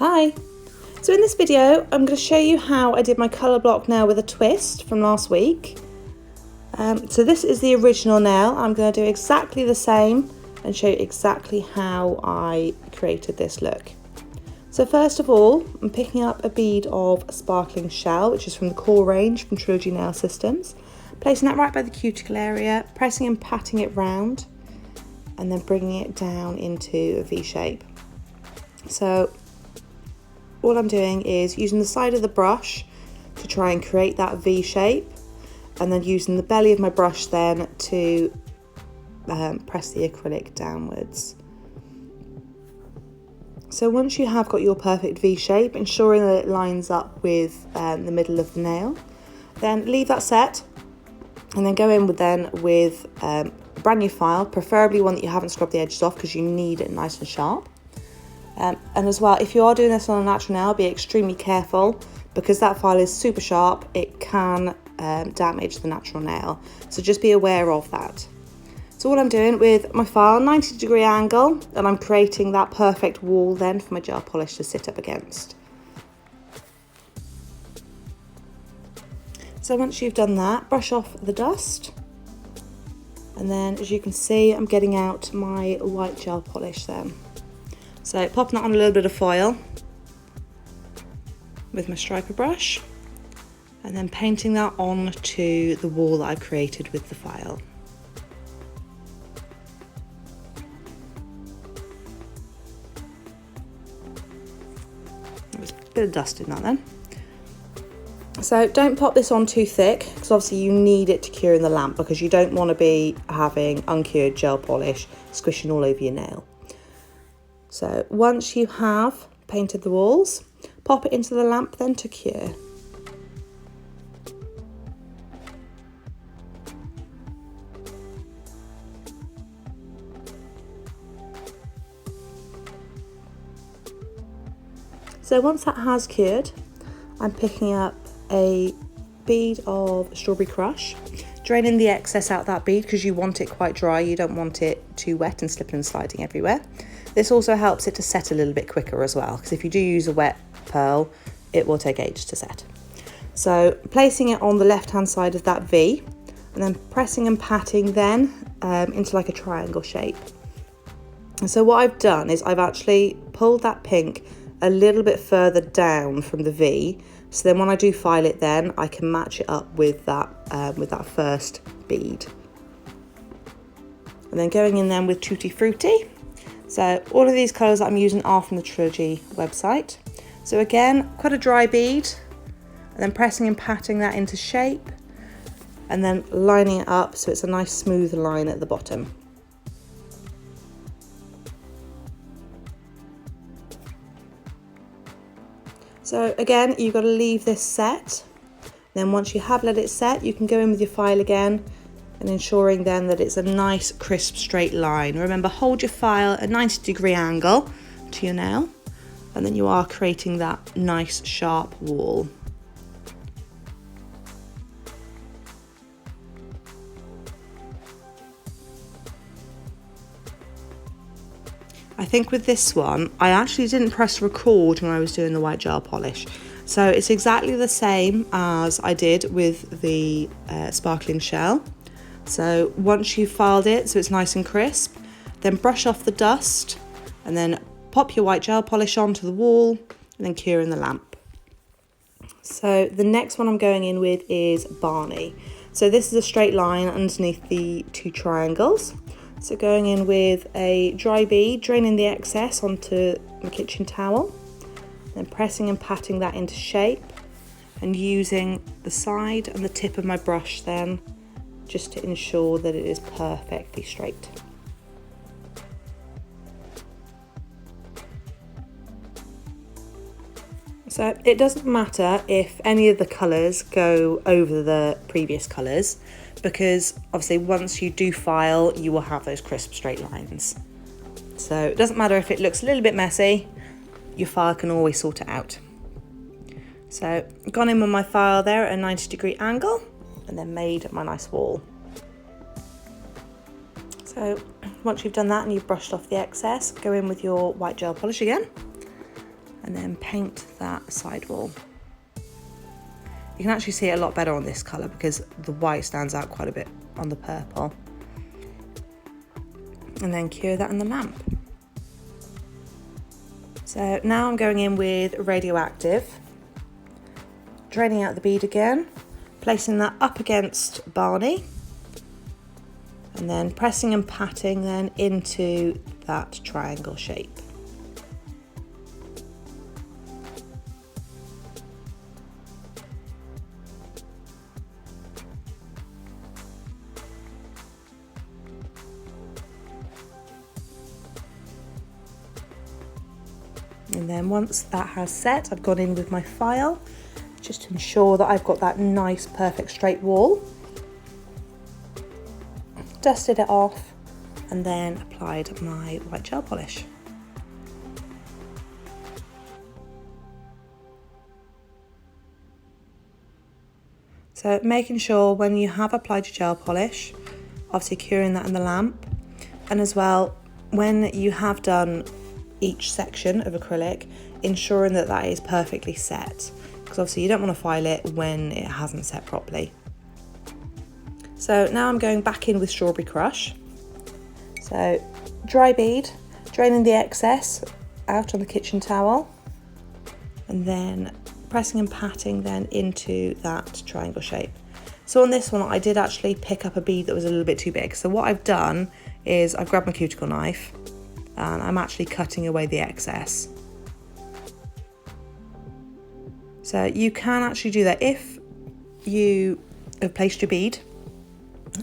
Hi! So in this video I'm going to show you how I did my colour block nail with a twist from last week. So this is the original nail. I'm going to do exactly the same and show you exactly how I created this look. So first of all, I'm picking up a bead of sparkling shell, which is from the core range from Trilogy nail systems, placing that right by the cuticle area, pressing and patting it round, and then bringing it down into a V shape. So all I'm doing is using the side of the brush to try and create that V shape, and then using the belly of my brush then to press the acrylic downwards. So once you have got your perfect V shape, ensuring that it lines up with the middle of the nail, then leave that set and then go in with a brand new file, preferably one that you haven't scrubbed the edges off because you need it nice and sharp. And as well, if you are doing this on a natural nail, be extremely careful because that file is super sharp. It can damage the natural nail, so just be aware of that. So what I'm doing with my file, 90-degree angle, and I'm creating that perfect wall then for my gel polish to sit up against. So once you've done that, brush off the dust, and then as you can see, I'm getting out my white gel polish then. So popping that on a little bit of foil with my striper brush, and then painting that onto the wall that I've created with the file. There's a bit of dust in that then. So don't pop this on too thick because obviously you need it to cure in the lamp, because you don't want to be having uncured gel polish squishing all over your nail. So once you have painted the walls, pop it into the lamp then to cure. So once that has cured, I'm picking up a bead of strawberry crush, draining the excess out that bead because you want it quite dry, you don't want it too wet and slipping and sliding everywhere. This also helps it to set a little bit quicker as well, because if you do use a wet pearl, it will take ages to set. So placing it on the left hand side of that V, and then pressing and patting then into like a triangle shape. And so what I've done is I've actually pulled that pink a little bit further down from the V, so then when I do file it then I can match it up with that first bead. And then going in then with Tutti-frutti. So all of these colours that I'm using are from the Trilogy website. So again, quite a dry bead, and then pressing and patting that into shape, and then lining it up so it's a nice smooth line at the bottom. So again, you've got to leave this set. Then once you have let it set, you can go in with your file again, and ensuring then that it's a nice crisp straight line. Remember, hold your file at a 90-degree angle to your nail, and then you are creating that nice sharp wall. I think with this one, I actually didn't press record when I was doing the white gel polish. So it's exactly the same as I did with the sparkling shell. So once you've filed it so it's nice and crisp, then brush off the dust and then pop your white gel polish onto the wall and then cure in the lamp. So the next one I'm going in with is Barney. So this is a straight line underneath the two triangles. So going in with a dry bead, draining the excess onto my kitchen towel, then pressing and patting that into shape, and using the side and the tip of my brush then just to ensure that it is perfectly straight. So it doesn't matter if any of the colours go over the previous colours, because obviously once you do file, you will have those crisp straight lines. So it doesn't matter if it looks a little bit messy, your file can always sort it out. So gone in with my file there at a 90-degree angle, and then made my nice wall. So once you've done that and you've brushed off the excess, go in with your white gel polish again, and then paint that side wall. You can actually see it a lot better on this colour because the white stands out quite a bit on the purple. And then cure that in the lamp. So now I'm going in with Radioactive, draining out the bead again, placing that up against Barney, and then pressing and patting then into that triangle shape. And then once that has set, I've gone in with my file just to ensure that I've got that nice perfect straight wall. Dusted it off and then applied my white gel polish. So making sure when you have applied your gel polish, obviously curing that in the lamp, and as well when you have done each section of acrylic, ensuring that that is perfectly set, because obviously you don't want to file it when it hasn't set properly. So now I'm going back in with Strawberry Crush. So dry bead, draining the excess out on the kitchen towel, and then pressing and patting then into that triangle shape. So on this one I did actually pick up a bead that was a little bit too big. So what I've done is I've grabbed my cuticle knife and I'm actually cutting away the excess. So you can actually do that if you have placed your bead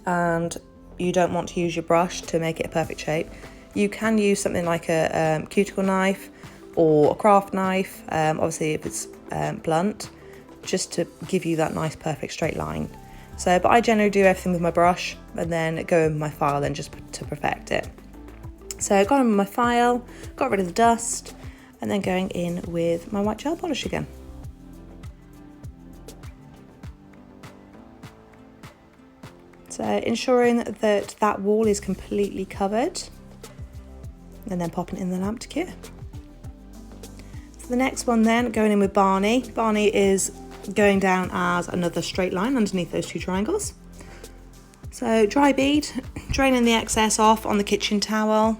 and you don't want to use your brush to make it a perfect shape. You can use something like a cuticle knife or a craft knife, obviously if it's blunt, just to give you that nice perfect straight line. So, but I generally do everything with my brush and then go in my file then just to perfect it. So I got in with my file, got rid of the dust, and then going in with my white gel polish again. So ensuring that that wall is completely covered, and then popping it in the lamp to cure. So the next one then, going in with Barney. Barney is going down as another straight line underneath those two triangles. So dry bead, draining the excess off on the kitchen towel,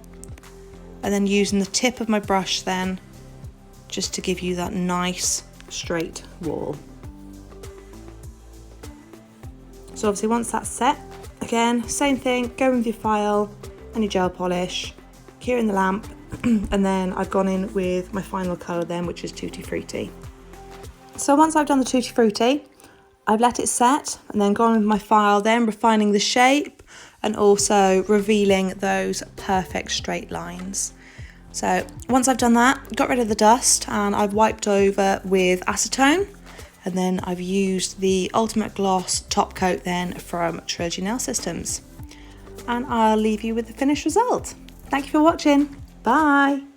and then using the tip of my brush then just to give you that nice straight wall. So obviously once that's set, again, same thing, go with your file and your gel polish, cure in the lamp, and then I've gone in with my final colour then, which is Tutti-frutti. So once I've done the Tutti-frutti, I've let it set and then gone with my file then, refining the shape and also revealing those perfect straight lines. So once I've done that, got rid of the dust and I've wiped over with acetone, and then I've used the Ultimate Gloss top coat then from Trilogy Nail Systems. And I'll leave you with the finished result. Thank you for watching. Bye.